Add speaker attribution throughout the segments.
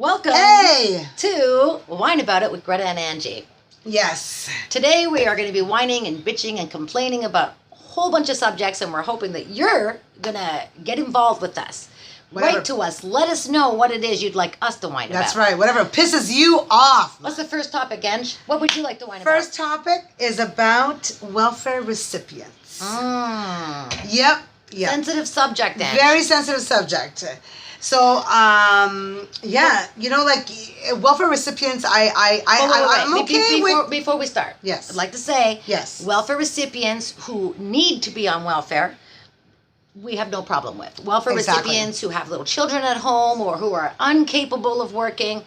Speaker 1: Welcome to Whine About It with Greta and Angie.
Speaker 2: Yes.
Speaker 1: Today we are going to be whining and bitching and complaining about a whole bunch of subjects, and we're hoping that you're going to get involved with us.
Speaker 2: Whatever.
Speaker 1: Write to us. Let us know what it is you'd like us to whine about.
Speaker 2: That's right. Whatever pisses you off.
Speaker 1: What's the first topic, Ange? What would you like to whine about?
Speaker 2: First topic is about welfare recipients. Yep.
Speaker 1: Sensitive subject, Ange.
Speaker 2: Very sensitive subject. So, yeah, you know, like welfare recipients, I'm okay with.
Speaker 1: Before we start,
Speaker 2: yes,
Speaker 1: I'd like to say,
Speaker 2: yes,
Speaker 1: welfare recipients who need to be on welfare, we have no problem with. Welfare recipients who have little children at home or who are incapable of working,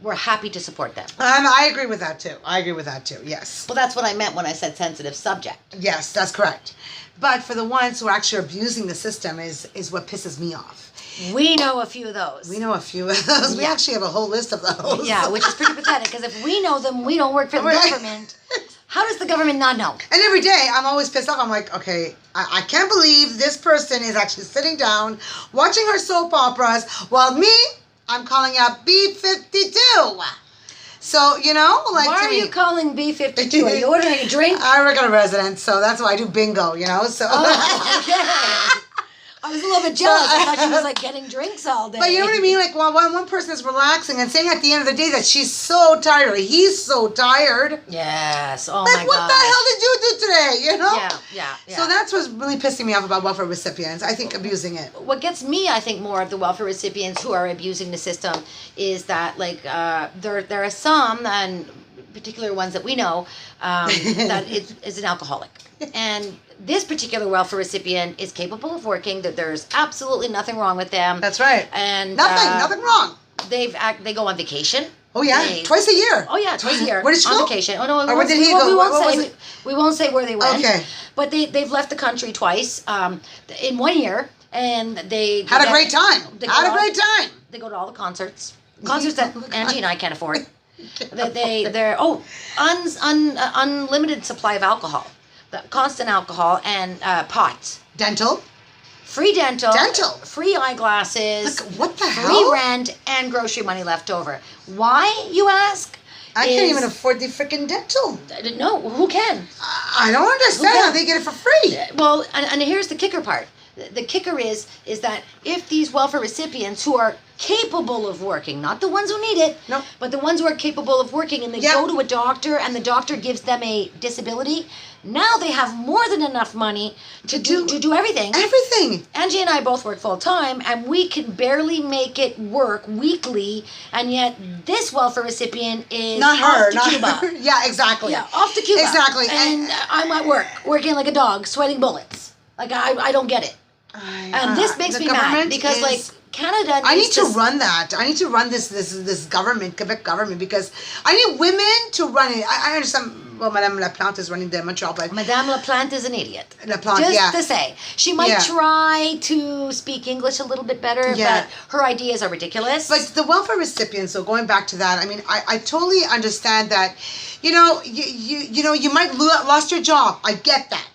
Speaker 1: we're happy to support them.
Speaker 2: I agree with that too. Yes.
Speaker 1: Well, that's what I meant when I said sensitive subject.
Speaker 2: Yes, that's correct. But for the ones who are actually abusing the system is what pisses me off.
Speaker 1: We know a few of those.
Speaker 2: We actually have a whole list of those.
Speaker 1: Yeah, which is pretty pathetic, because if we know them, we don't work for the government. How does the government not know?
Speaker 2: And every day, I'm always pissed off. I'm like, okay, I can't believe this person is actually sitting down, watching her soap operas, while me, I'm calling out B52. So, you know, like...
Speaker 1: Why are you calling B52? Are you ordering a drink?
Speaker 2: I work at a residence, so that's why I do bingo, you know, so...
Speaker 1: Oh, okay. I was a little bit jealous. I thought she was like getting drinks all day.
Speaker 2: But you know what I mean? Like, one person is relaxing and saying at the end of the day that she's so tired, or he's so tired.
Speaker 1: Yes. Oh,
Speaker 2: like,
Speaker 1: my God.
Speaker 2: What the hell did you do today? You know?
Speaker 1: Yeah.
Speaker 2: So that's what's really pissing me off about welfare recipients. I think abusing it.
Speaker 1: What gets me, I think, more of the welfare recipients who are abusing the system is that, like, there are some, and particular ones that we know, that is an alcoholic. And this particular welfare recipient is capable of working, that there's absolutely nothing wrong with them.
Speaker 2: That's right.
Speaker 1: And
Speaker 2: nothing wrong.
Speaker 1: They go on vacation.
Speaker 2: Oh yeah, twice a year.
Speaker 1: Oh yeah, twice a year.
Speaker 2: Where did she go?
Speaker 1: On vacation. Oh no,
Speaker 2: where did he go?
Speaker 1: We won't say where they went.
Speaker 2: Okay.
Speaker 1: But they've left the country twice in 1 year, and they
Speaker 2: had a great time.
Speaker 1: They go to all the concerts that Angie and I can't afford. They're unlimited supply of alcohol. The constant alcohol and pots.
Speaker 2: Dental.
Speaker 1: Free dental. Free eyeglasses.
Speaker 2: Like, what the hell?
Speaker 1: Free rent and grocery money left over. Why, you ask?
Speaker 2: I can't even afford the freaking dental.
Speaker 1: No, who can?
Speaker 2: I don't understand how they get it for free.
Speaker 1: Well, and here's the kicker part. The kicker is that if these welfare recipients who are capable of working, not the ones who need it, but the ones who are capable of working, and they go to a doctor and the doctor gives them a disability, now they have more than enough money to do everything.
Speaker 2: Everything.
Speaker 1: Angie and I both work full time, and we can barely make it work weekly, and yet this welfare recipient is off to Cuba.
Speaker 2: Yeah, exactly.
Speaker 1: Yeah, off to Cuba.
Speaker 2: Exactly.
Speaker 1: And I'm at work, working like a dog, sweating bullets. Like, I don't get it. And this makes me mad because, like, Canada needs
Speaker 2: I need to run that. I need to run this government, Quebec government, because I need women to run it. I understand, well, Madame Laplante is running the Montreal, but...
Speaker 1: Madame Laplante is an idiot.
Speaker 2: Laplante,
Speaker 1: Just to say. She might try to speak English a little bit better, but her ideas are ridiculous.
Speaker 2: But the welfare recipients, so going back to that, I mean, I totally understand that, you know, you might lost your job. I get that.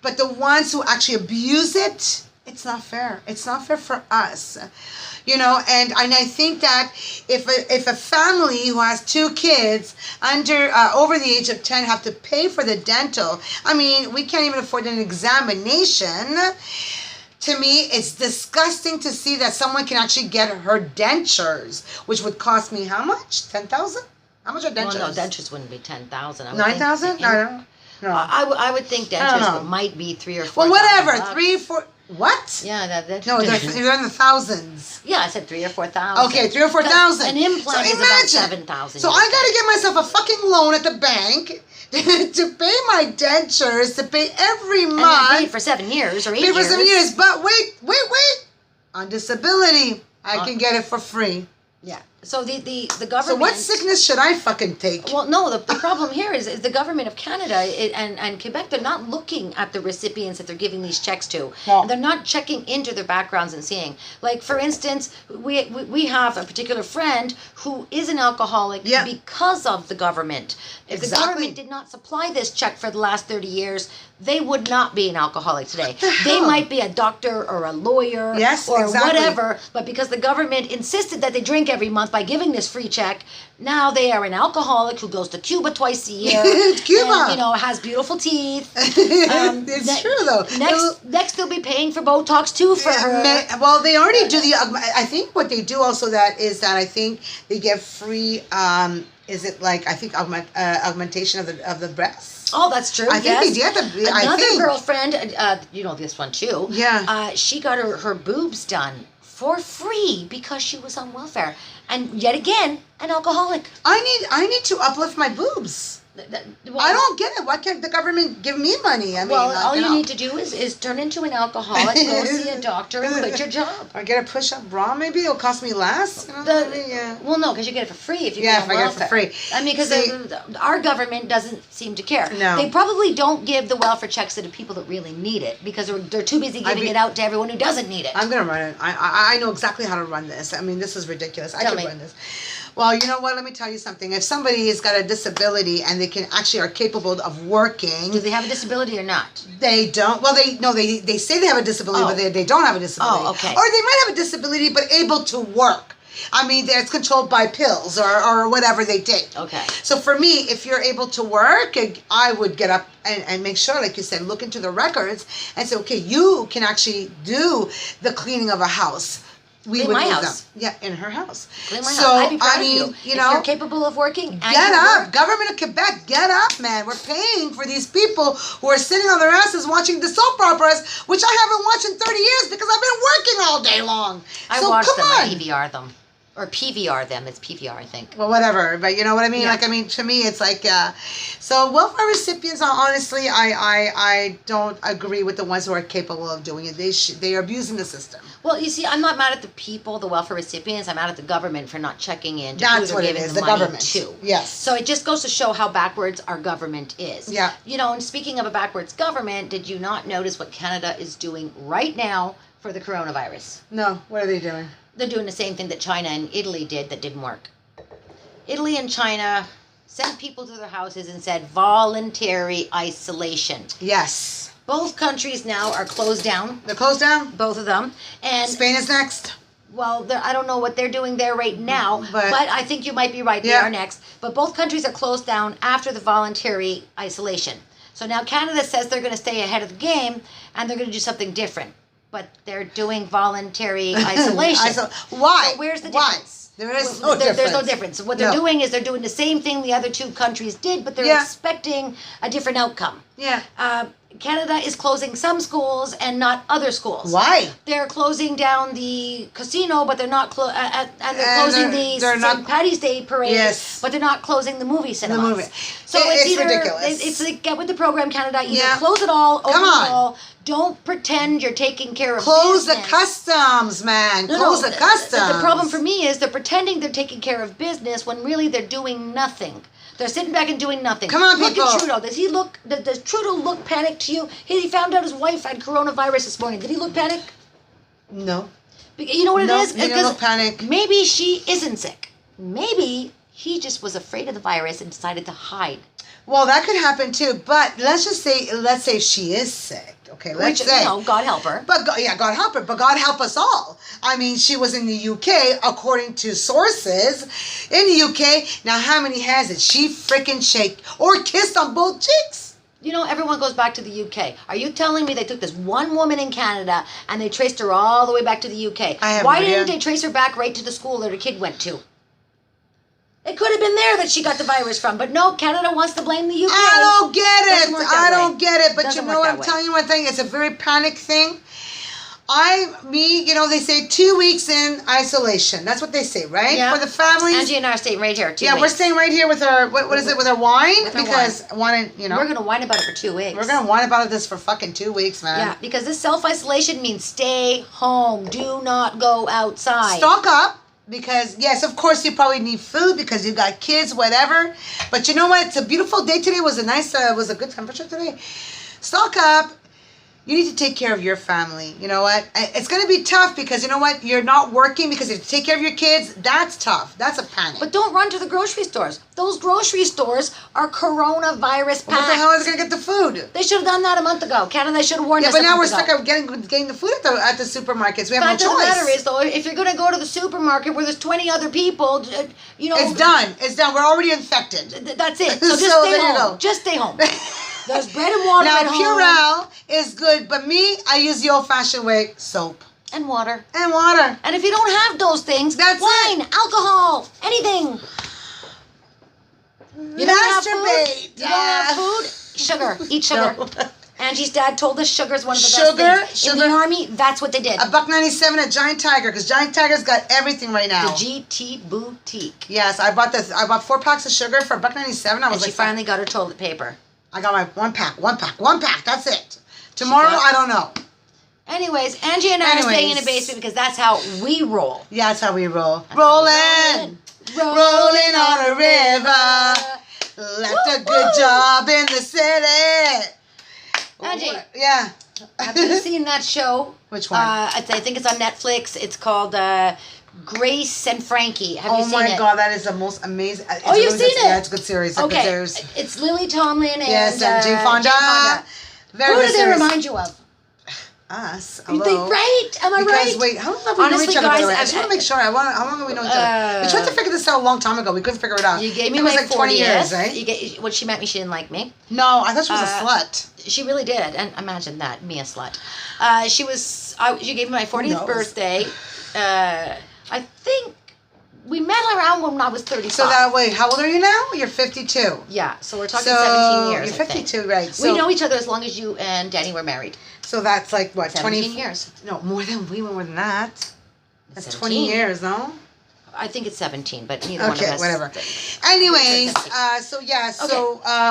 Speaker 2: But the ones who actually abuse it, it's not fair. It's not fair for us, you know. And I think that if a family who has 2 kids over the age of 10 have to pay for the dental, I mean, we can't even afford an examination. To me, it's disgusting to see that someone can actually get her dentures, which would cost me how much? 10,000? How much are dentures?
Speaker 1: Well, no, dentures wouldn't be 10,000.
Speaker 2: 9,000? I don't know. No.
Speaker 1: I would think dentures might be 3 or 4.
Speaker 2: Well, whatever, 3, 4. What?
Speaker 1: Yeah,
Speaker 2: no, they're in the thousands.
Speaker 1: Yeah, I said 3,000 or 4,000.
Speaker 2: Okay, 3,000 or 4,000.
Speaker 1: An implant is about 7,000.
Speaker 2: So I gotta get myself a fucking loan at the bank to pay my dentures, to pay every month.
Speaker 1: And pay for 7 years or 8 years.
Speaker 2: Pay for 7 years, but wait. On disability, I can get it for free.
Speaker 1: Yeah. So the government...
Speaker 2: So what sickness should I fucking take?
Speaker 1: Well, no, the problem here is the government of Canada and Quebec, they're not looking at the recipients that they're giving these checks to. No. They're not checking into their backgrounds and seeing. Like, for instance, we have a particular friend who is an alcoholic because of the government. If the government did not supply this check for the last 30 years, they would not be an alcoholic today. They might be a doctor or a lawyer or whatever, but because the government insisted that they drink every month, by giving this free check, now they are an alcoholic who goes to Cuba twice a year.
Speaker 2: Cuba.
Speaker 1: And, you know, has beautiful teeth.
Speaker 2: It's true, though.
Speaker 1: Next, they'll be paying for Botox, too, for her.
Speaker 2: Well, they already do the... I think what they do also that I think they get free... is it like, I think, augmentation of the breasts?
Speaker 1: Oh, that's true.
Speaker 2: I think they did.
Speaker 1: Another girlfriend, you know this one, too.
Speaker 2: Yeah.
Speaker 1: She got her boobs done for free because she was on welfare. And yet again, an alcoholic.
Speaker 2: I need to uplift my boobs.
Speaker 1: Well,
Speaker 2: I don't get it. Why can't the government give me money? I mean,
Speaker 1: well, all you need to do is turn into an alcoholic, go see a doctor, and quit your job.
Speaker 2: Or get a push-up bra, maybe. It'll cost me less. You know yeah.
Speaker 1: Well, no, because you get it for free if you
Speaker 2: get
Speaker 1: on welfare.
Speaker 2: Get it for free.
Speaker 1: I mean, because our government doesn't seem to care.
Speaker 2: No.
Speaker 1: They probably don't give the welfare checks to the people that really need it because they're too busy giving it out to everyone who doesn't need it.
Speaker 2: I'm going to run it. I know exactly how to run this. I mean, this is ridiculous. I can run this. Well, you know what? Let me tell you something. If somebody has got a disability and they are capable of working...
Speaker 1: Do they have a disability or not?
Speaker 2: They don't. Well, they say they have a disability, but they don't have a disability.
Speaker 1: Oh, okay.
Speaker 2: Or they might have a disability, but able to work. I mean, it's controlled by pills or whatever they take.
Speaker 1: Okay.
Speaker 2: So for me, if you're able to work, I would get up and make sure, like you said, look into the records and say, okay, you can actually do the cleaning of a house.
Speaker 1: Clean my house.
Speaker 2: Yeah, in her house.
Speaker 1: Clean my house. I'd be proud of you.
Speaker 2: You
Speaker 1: if
Speaker 2: know,
Speaker 1: you're capable of working. And
Speaker 2: get up. Government of Quebec, get up, man. We're paying for these people who are sitting on their asses watching the soap operas, which I haven't watched in 30 years because I've been working all day long.
Speaker 1: I watch them. I PVR them. Or PVR them. It's PVR, I think.
Speaker 2: Well, whatever. But you know what I mean?
Speaker 1: Yeah.
Speaker 2: Like, I mean, to me, it's like, so welfare recipients, honestly, I don't agree with the ones who are capable of doing it. They are abusing the system.
Speaker 1: Well, you see, I'm not mad at the people, the welfare recipients. I'm mad at the government for not checking in.
Speaker 2: That's what it is, the government.
Speaker 1: To.
Speaker 2: Yes.
Speaker 1: So it just goes to show how backwards our government is.
Speaker 2: Yeah.
Speaker 1: You know, and speaking of a backwards government, did you not notice what Canada is doing right now for the coronavirus?
Speaker 2: No. What are they doing?
Speaker 1: They're doing the same thing that China and Italy did that didn't work. Italy and China sent people to their houses and said voluntary isolation.
Speaker 2: Yes.
Speaker 1: Both countries now are closed down.
Speaker 2: They're closed down?
Speaker 1: Both of them. And
Speaker 2: Spain is next?
Speaker 1: Well, I don't know what they're doing there right now, but I think you might be right. They are next. But both countries are closed down after the voluntary isolation. So now Canada says they're going to stay ahead of the game and they're going to do something different. But they're doing voluntary isolation.
Speaker 2: Why?
Speaker 1: So where's the difference?
Speaker 2: There is no difference.
Speaker 1: There's no difference. What they're doing is they're doing the same thing the other two countries did, but they're expecting a different outcome.
Speaker 2: Yeah.
Speaker 1: Canada is closing some schools and not other schools.
Speaker 2: Why?
Speaker 1: They're closing down the casino, but they're not and they're closing the St. Patty's Day parade, but they're not closing the movie cinemas.
Speaker 2: The movie.
Speaker 1: So it's either ridiculous. It's like get with the program, Canada. Either close it all, open it all. Don't pretend you're taking care of
Speaker 2: Close
Speaker 1: business.
Speaker 2: the customs, man. Close the customs.
Speaker 1: The problem for me is they're pretending they're taking care of business when really they're doing nothing. They're sitting back and doing nothing.
Speaker 2: Come on,
Speaker 1: look
Speaker 2: people.
Speaker 1: Look at Trudeau. Does Trudeau look panicked to you? He found out his wife had coronavirus this morning. Did he look panicked?
Speaker 2: No.
Speaker 1: You know what it is?
Speaker 2: He didn't look panicked.
Speaker 1: Maybe she isn't sick. Maybe he just was afraid of the virus and decided to hide.
Speaker 2: Well, that could happen too. But let's say she is sick. Okay, let's say.
Speaker 1: You know, God help her.
Speaker 2: But God help her. But God help us all. I mean, she was in the UK, according to sources, in the UK. Now, how many has it? She freaking shake or kissed on both cheeks.
Speaker 1: You know, everyone goes back to the UK. Are you telling me they took this one woman in Canada and they traced her all the way back to the UK? Why didn't they trace her back right to the school that her kid went to? It could have been there that she got the virus from, but no, Canada wants to blame the UK.
Speaker 2: I don't get it. I don't get it. But you know what? I'm telling you one thing. It's a very panic thing. They say 2 weeks in isolation. That's what they say, right?
Speaker 1: Yeah.
Speaker 2: For the families.
Speaker 1: Angie and I are staying right here. 2 weeks.
Speaker 2: We're staying right here with our, what is it, with our wine?
Speaker 1: With our
Speaker 2: because
Speaker 1: wine. We're going to whine about it for 2 weeks.
Speaker 2: We're going to whine about this for fucking 2 weeks, man.
Speaker 1: Yeah, because this self-isolation means stay home. Do not go outside.
Speaker 2: Stock up. Because, yes, of course, you probably need food because you got kids, whatever. But you know what? It's a beautiful day today. It was a good temperature today. Stock up. you need to take care of your family. You know what? It's going to be tough because you know what? You're not working because you have to take care of your kids. That's tough. That's a panic.
Speaker 1: But don't run to the grocery stores. Those grocery stores are coronavirus packed.
Speaker 2: What the hell is going to get the food?
Speaker 1: They should have done that a month ago. Canada should have warned us.
Speaker 2: Yeah, but now we're
Speaker 1: ago.
Speaker 2: stuck at getting the food at the supermarkets. We have
Speaker 1: Fact
Speaker 2: no choice.
Speaker 1: The matter is, though, if you're going to go to the supermarket where there's 20 other people, you know...
Speaker 2: It's done. It's done. We're already infected.
Speaker 1: That's it. So just stay home. Just stay home. There's bread and water
Speaker 2: now,
Speaker 1: at home.
Speaker 2: Purell is good, but me, I use the old-fashioned way, soap.
Speaker 1: And water.
Speaker 2: And water.
Speaker 1: And if you don't have those things,
Speaker 2: that's
Speaker 1: wine, alcohol, anything. You don't have food? You don't have food? Sugar. Eat sugar. No. Angie's dad told us sugar's one of the best things. In the Army, that's what they did.
Speaker 2: $1.97 at Giant Tiger, because Giant Tiger's got everything right now.
Speaker 1: The GT Boutique.
Speaker 2: Yes, I bought 4 packs of sugar for $1.97.
Speaker 1: And she finally got her toilet paper.
Speaker 2: I got my one pack. That's it. Tomorrow, I don't know.
Speaker 1: Anyways, Angie and I are staying in the basement because that's how we roll.
Speaker 2: Yeah, that's how we roll. Rolling on a river. Left a good job in the city.
Speaker 1: Angie.
Speaker 2: Yeah.
Speaker 1: Have you seen that show?
Speaker 2: Which one?
Speaker 1: I think it's on Netflix. It's called Grace and Frankie. Have you seen it?
Speaker 2: Oh my God, that is the most amazing.
Speaker 1: You've seen it?
Speaker 2: Yeah, it's a good series.
Speaker 1: Okay. It's Lily Tomlin and
Speaker 2: Jane Fonda.
Speaker 1: Who do they remind you of?
Speaker 2: Us.
Speaker 1: You think right? Am I right?
Speaker 2: Wait, how long have we known each other? Guys, I just want to make sure. How long have we known each other? We tried to figure this out a long time ago. We couldn't figure it out.
Speaker 1: You gave me
Speaker 2: it was like 20 years, right?
Speaker 1: What she meant me, she didn't like me.
Speaker 2: No, I thought she was a slut.
Speaker 1: She really did, and imagine that, me a slut. She gave me my 40th birthday. I think we met around when I was 35.
Speaker 2: So how old are you now? You're 52.
Speaker 1: Yeah, so we're talking 17 years.
Speaker 2: You're 52, right?
Speaker 1: So we know each other as long as you and Danny were married.
Speaker 2: So that's like what,
Speaker 1: 17 years?
Speaker 2: No, more than that. That's
Speaker 1: 17.
Speaker 2: 20 years, no?
Speaker 1: I think it's 17, but neither one of us.
Speaker 2: Okay, whatever. Anyways,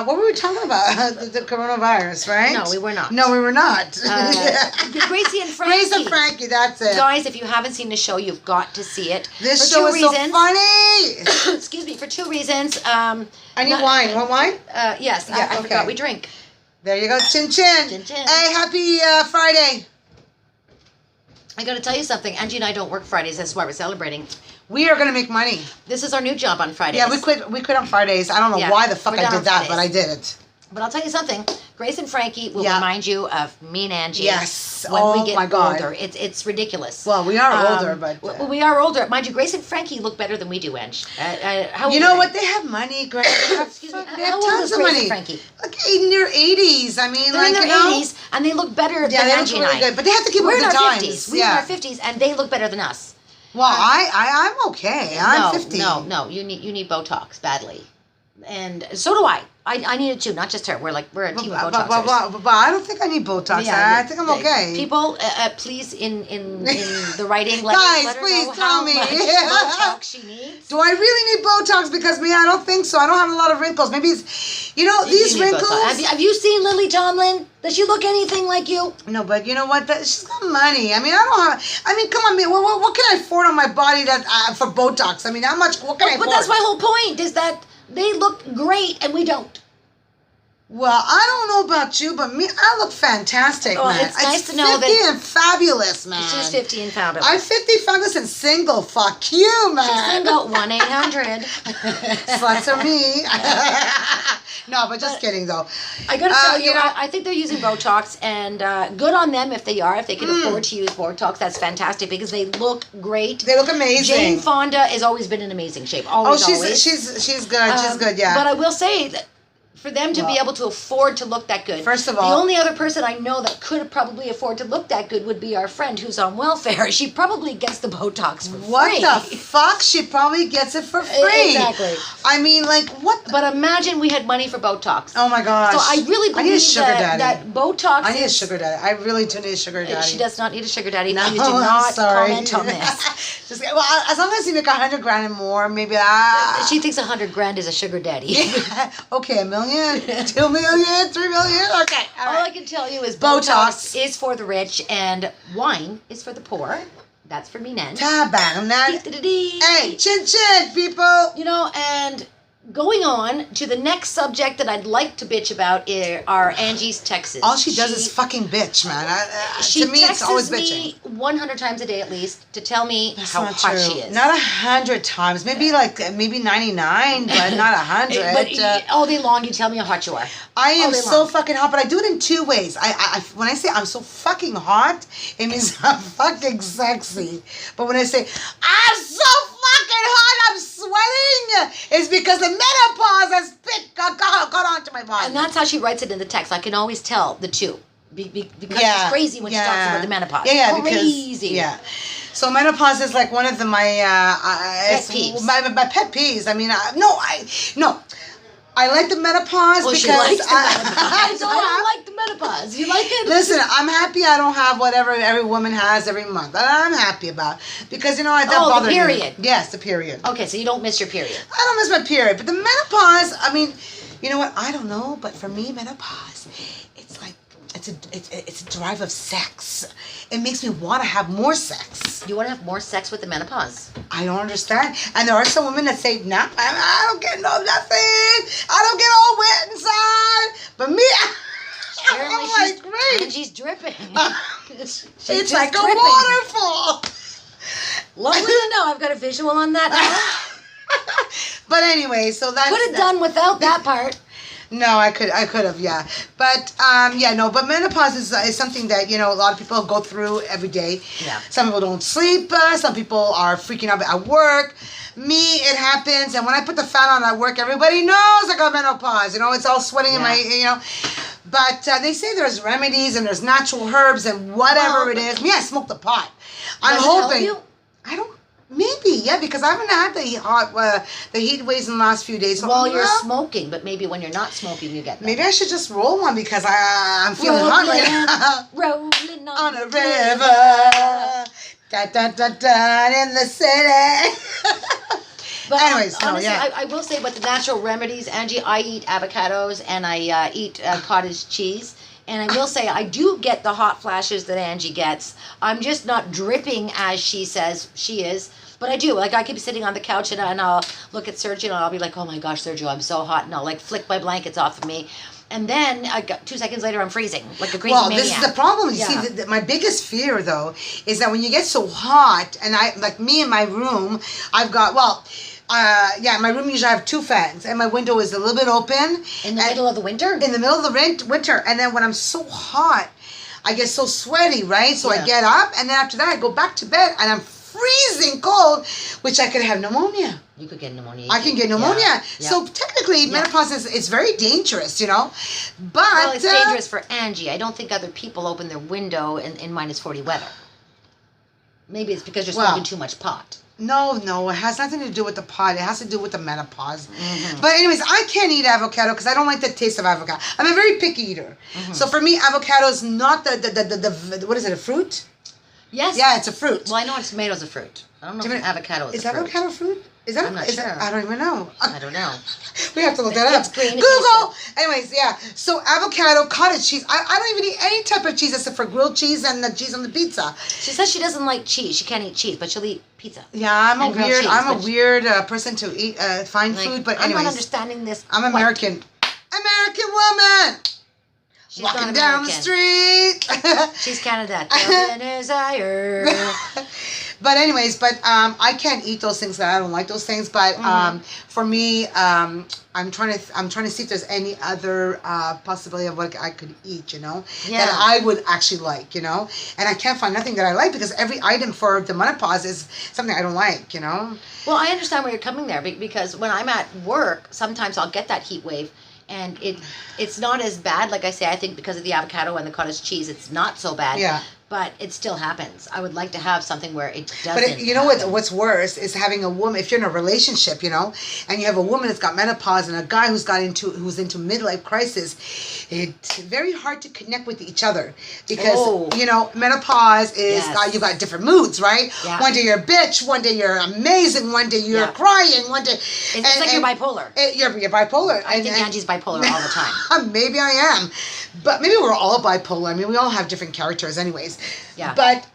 Speaker 2: what were we talking about? the coronavirus, right?
Speaker 1: No, we were not.
Speaker 2: No, we were not.
Speaker 1: Gracie and Frankie.
Speaker 2: Grace and Frankie, that's it.
Speaker 1: Guys, if you haven't seen the show, you've got to see it.
Speaker 2: This show is so funny.
Speaker 1: Excuse me, for 2 reasons.
Speaker 2: I need wine. Want wine?
Speaker 1: Yes, yeah, I forgot we drink.
Speaker 2: There you go. Chin chin.
Speaker 1: Chin chin.
Speaker 2: Hey, happy Friday.
Speaker 1: I got to tell you something. Angie and I don't work Fridays. That's why we're celebrating.
Speaker 2: We are going to make money.
Speaker 1: This is our new job on Fridays.
Speaker 2: Yeah, we quit on Fridays. I don't know why the fuck I did that, but I did it.
Speaker 1: But I'll tell you something. Grace and Frankie will remind you of me and Angie.
Speaker 2: Yes.
Speaker 1: When we get older. It's ridiculous.
Speaker 2: Well, we are older, but...
Speaker 1: we are older. Mind you, Grace and Frankie look better than we do, Ange.
Speaker 2: You know what? They have money, Grace. They have tons of money.
Speaker 1: Frankie?
Speaker 2: Like in their 80s. I mean,
Speaker 1: they're in their 80s, and they look better than Angie and I.
Speaker 2: Good, but they have to keep up with the times.
Speaker 1: 50s. We're in our 50s, and they look better than us.
Speaker 2: Well, I'm okay. I'm 50.
Speaker 1: No. You need Botox badly. And so do I. I need it too, not just her. We're a team of Botoxers.
Speaker 2: But I don't think I need Botox. Yeah, I think I'm okay.
Speaker 1: People, please in the writing, let her
Speaker 2: please
Speaker 1: know
Speaker 2: tell
Speaker 1: how
Speaker 2: me.
Speaker 1: much Botox she needs.
Speaker 2: Do I really need Botox? Because I don't think so. I don't have a lot of wrinkles. Maybe it's, these wrinkles.
Speaker 1: Have you seen Lily Tomlin? Does she look anything like you?
Speaker 2: No, but you know what? She's got money. I mean, I don't have. I mean, come on, man. What can I afford on my body for Botox? I mean, how much? What can I afford?
Speaker 1: But that's my whole point. Is that they look great and we don't.
Speaker 2: Well, I don't know about you, but I look fantastic, man.
Speaker 1: It's nice to know that.
Speaker 2: 50 and fabulous, man.
Speaker 1: She's 50 and fabulous.
Speaker 2: I'm 50, fabulous, and single. Fuck you, man.
Speaker 1: She's single. 1-800.
Speaker 2: Sluts are me. No, but just kidding, though.
Speaker 1: I gotta tell you, I think they're using Botox, and good on them if they are. If they can afford to use Botox, that's fantastic because they look great.
Speaker 2: They look amazing.
Speaker 1: Jane Fonda has always been in amazing shape. Always.
Speaker 2: She's good. She's good. Yeah.
Speaker 1: But I will say that for them to be able to afford to look that good.
Speaker 2: First of all,
Speaker 1: the only other person I know that could probably afford to look that good would be our friend who's on welfare. She probably gets the Botox for free.
Speaker 2: What the fuck? She probably gets it for free.
Speaker 1: Exactly.
Speaker 2: I mean, like, what?
Speaker 1: But imagine we had money for Botox.
Speaker 2: Oh my gosh.
Speaker 1: So I really believe
Speaker 2: that
Speaker 1: Botox
Speaker 2: I need a sugar daddy. I really do need a sugar daddy.
Speaker 1: She does not need a sugar daddy.
Speaker 2: No,
Speaker 1: Please do not
Speaker 2: sorry.
Speaker 1: comment on this.
Speaker 2: As long as you make $100,000 and more, maybe
Speaker 1: She thinks $100,000 is a sugar daddy.
Speaker 2: Okay, $1 million, $2 million, $3 million. Okay.
Speaker 1: All I can tell you is Botox is for the rich and wine is for the poor. That's for me, Nan.
Speaker 2: Hey, chin chin, people.
Speaker 1: And Going on to the next subject that I'd like to bitch about are Angie's texts.
Speaker 2: All she does is fucking bitch, man.
Speaker 1: She
Speaker 2: to me, it's always bitching.
Speaker 1: texts me 100 times a day at least to tell me how hot she is.
Speaker 2: Not 100 times. Maybe 99, but not 100.
Speaker 1: But all day long, you tell me how hot you are.
Speaker 2: I am so fucking hot, but I do it in two ways. When I say I'm so fucking hot, it means I'm fucking sexy. But when I say I'm so fucking hot, I'm sweating, it's because the menopause has got onto my body.
Speaker 1: And that's how she writes it in the text. I can always tell the two. Because she's crazy when she talks about the menopause.
Speaker 2: Yeah,
Speaker 1: crazy.
Speaker 2: So menopause is like one of my
Speaker 1: pet peeves.
Speaker 2: My pet peeves. I mean, no. I like the menopause because
Speaker 1: she likes the menopause. I don't like the menopause. You like it?
Speaker 2: Listen, I'm happy I don't have whatever every woman has every month. I'm happy about it because that bothers me.
Speaker 1: The period.
Speaker 2: Yes, the period.
Speaker 1: Okay, so you don't miss your period.
Speaker 2: I don't miss my period, but the menopause. I mean, you know what? I don't know, but for me, menopause, it's like it's a drive of sex. It makes me want to have more sex.
Speaker 1: You want to have more sex with the menopause?
Speaker 2: I don't understand. And there are some women that say, "Nah, I don't get nothing. I don't get all wet inside." But me, I'm like, great.
Speaker 1: And she's dripping.
Speaker 2: It's like dripping. A waterfall.
Speaker 1: Lovely to know. I've got a visual on that now.
Speaker 2: But anyway, so that's...
Speaker 1: Could have done without that part.
Speaker 2: No, I could have, yeah. But, but menopause is something that, a lot of people go through every day.
Speaker 1: Yeah.
Speaker 2: Some people don't sleep. Some people are freaking out at work. Me, it happens. And when I put the fat on at work, everybody knows I got menopause. It's all sweating in my, But they say there's remedies and there's natural herbs and whatever it is. Me, I smoke the pot. I'm hoping.
Speaker 1: Help you?
Speaker 2: I don't. Maybe, yeah, because I haven't had the heat waves in the last few days. So
Speaker 1: you're smoking, but maybe when you're not smoking, you get that.
Speaker 2: Maybe I should just roll one because I'm feeling hot right now.
Speaker 1: Rolling on
Speaker 2: a river, da da da da, in the city.
Speaker 1: But anyways, honestly, I will say about the natural remedies, Angie, I eat avocados and I eat cottage cheese. And I will say, I do get the hot flashes that Angie gets. I'm just not dripping as she says she is. But I do. Like, I could be sitting on the couch and I'll look at Sergio and I'll be like, oh my gosh, Sergio, I'm so hot. And I'll like flick my blankets off of me. And then 2 seconds later, I'm freezing like a crazy maniac.
Speaker 2: This is the problem. You see, my biggest fear, though, is that when you get so hot, and me in my room, I've got, my room usually I have 2 fans, and my window is a little bit open.
Speaker 1: In the middle of the winter?
Speaker 2: In the middle of the winter. And then when I'm so hot, I get so sweaty, right? So I get up, and then after that, I go back to bed, and I'm freezing cold, which I could have pneumonia.
Speaker 1: You could get pneumonia.
Speaker 2: I can get pneumonia. Yeah. So technically, menopause is very dangerous, But
Speaker 1: it's dangerous for Angie. I don't think other people open their window in minus 40 weather. Maybe it's because you're smoking too much pot.
Speaker 2: No, it has nothing to do with the pot. It has to do with the menopause. Mm-hmm. But anyways, I can't eat avocado because I don't like the taste of avocado. I'm a very picky eater. Mm-hmm. So for me, avocado is not the what is it, a fruit?
Speaker 1: Yes.
Speaker 2: Yeah, it's a fruit.
Speaker 1: Well, I know tomato's a fruit. I don't know if avocado is a fruit.
Speaker 2: Is avocado fruit?
Speaker 1: I'm not sure.
Speaker 2: I don't even know.
Speaker 1: I don't know.
Speaker 2: We have to look that up.
Speaker 1: It's green.
Speaker 2: Google. Anyways, yeah. So avocado, cottage cheese. I don't even eat any type of cheese except for grilled cheese and the cheese on the pizza.
Speaker 1: She says she doesn't like cheese. She can't eat cheese, but she'll eat pizza.
Speaker 2: Yeah, I'm a weird person to eat fine food. But anyways,
Speaker 1: I'm not understanding this.
Speaker 2: I'm American. American woman.
Speaker 1: She's
Speaker 2: walking down the street.
Speaker 1: She's kind of that desire.
Speaker 2: But anyways, I can't eat those things. I don't like those things. But for me, I'm trying to see if there's any other possibility of what I could eat, that I would actually like, and I can't find nothing that I like because every item for the menopause is something I don't like,
Speaker 1: Well, I understand where you're coming there because when I'm at work, sometimes I'll get that heat wave. And it's not as bad, like I say, I think because of the avocado and the cottage cheese, it's not so bad. Yeah. But it still happens. I would like to have something where it doesn't.
Speaker 2: But what's worse is having a woman, if you're in a relationship, and you have a woman that's got menopause and a guy who's into midlife crisis, it's very hard to connect with each other because, menopause is, you got different moods, right? Yeah. One day you're a bitch, one day you're amazing, one day you're crying, one day.
Speaker 1: It's like you're bipolar.
Speaker 2: You're bipolar.
Speaker 1: I think Angie's bipolar all the time.
Speaker 2: Maybe I am. But maybe we're all bipolar. I mean, we all have different characters anyways.
Speaker 1: Yeah.
Speaker 2: But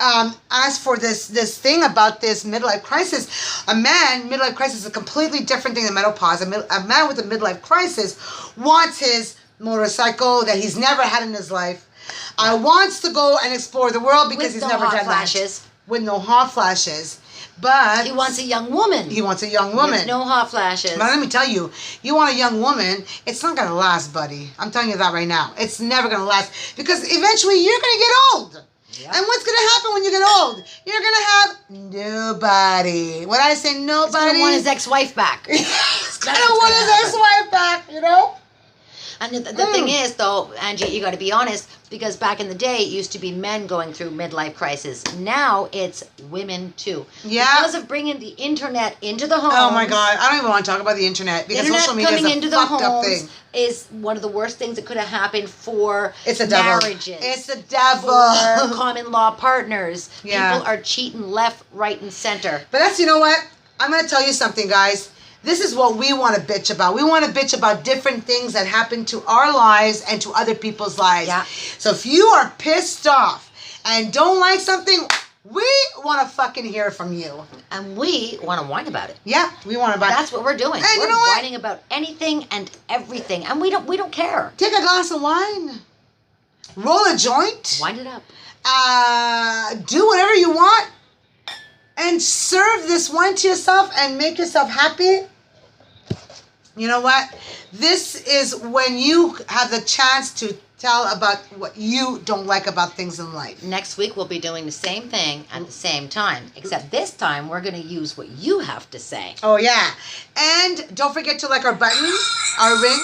Speaker 2: as for this thing about this midlife crisis, midlife crisis is a completely different thing than menopause. A man with a midlife crisis wants his motorcycle that he's never had in his life. Wants to go and explore the world because he's never done
Speaker 1: flashes.
Speaker 2: that. With no hot flashes. But
Speaker 1: he wants a young woman.
Speaker 2: He wants a young woman.
Speaker 1: With no hot flashes.
Speaker 2: But let me tell you, you want a young woman, it's not going to last, buddy. I'm telling you that right now. It's never going to last because eventually you're going to get old. Yep. And what's going to happen when you get old? You're going to have nobody. When I say nobody...
Speaker 1: He's going to want his ex-wife back.
Speaker 2: He's going to want his ex-wife back, you know?
Speaker 1: And the thing is, though, Angie, you got to be honest, because back in the day, it used to be men going through midlife crisis. Now it's women too. Yeah. Because of bringing the internet into the homes.
Speaker 2: Oh my God, I don't even want to talk about the internet because social media is a fucked up thing.
Speaker 1: Is one of the worst things that could have happened for
Speaker 2: marriages. It's the devil.
Speaker 1: For common law partners. Yeah. People are cheating left, right, and center.
Speaker 2: But that's, you know what? I'm going to tell you something, guys. This is what we want to bitch about. We want to bitch about different things that happen to our lives and to other people's lives. Yeah. So if you are pissed off and don't like something, we want to fucking hear from you.
Speaker 1: And we want to whine about it.
Speaker 2: Yeah, we want to.
Speaker 1: That's what we're doing.
Speaker 2: And
Speaker 1: we're whining about anything and everything, and we don't care.
Speaker 2: Take a glass of wine, roll a joint,
Speaker 1: wind it up,
Speaker 2: do whatever you want, and serve this wine to yourself and make yourself happy. You know what? This is when you have the chance to tell about what you don't like about things in life.
Speaker 1: Next week, we'll be doing the same thing at the same time, except this time, we're going to use what you have to say.
Speaker 2: Oh, yeah. And don't forget to like our button, our ring.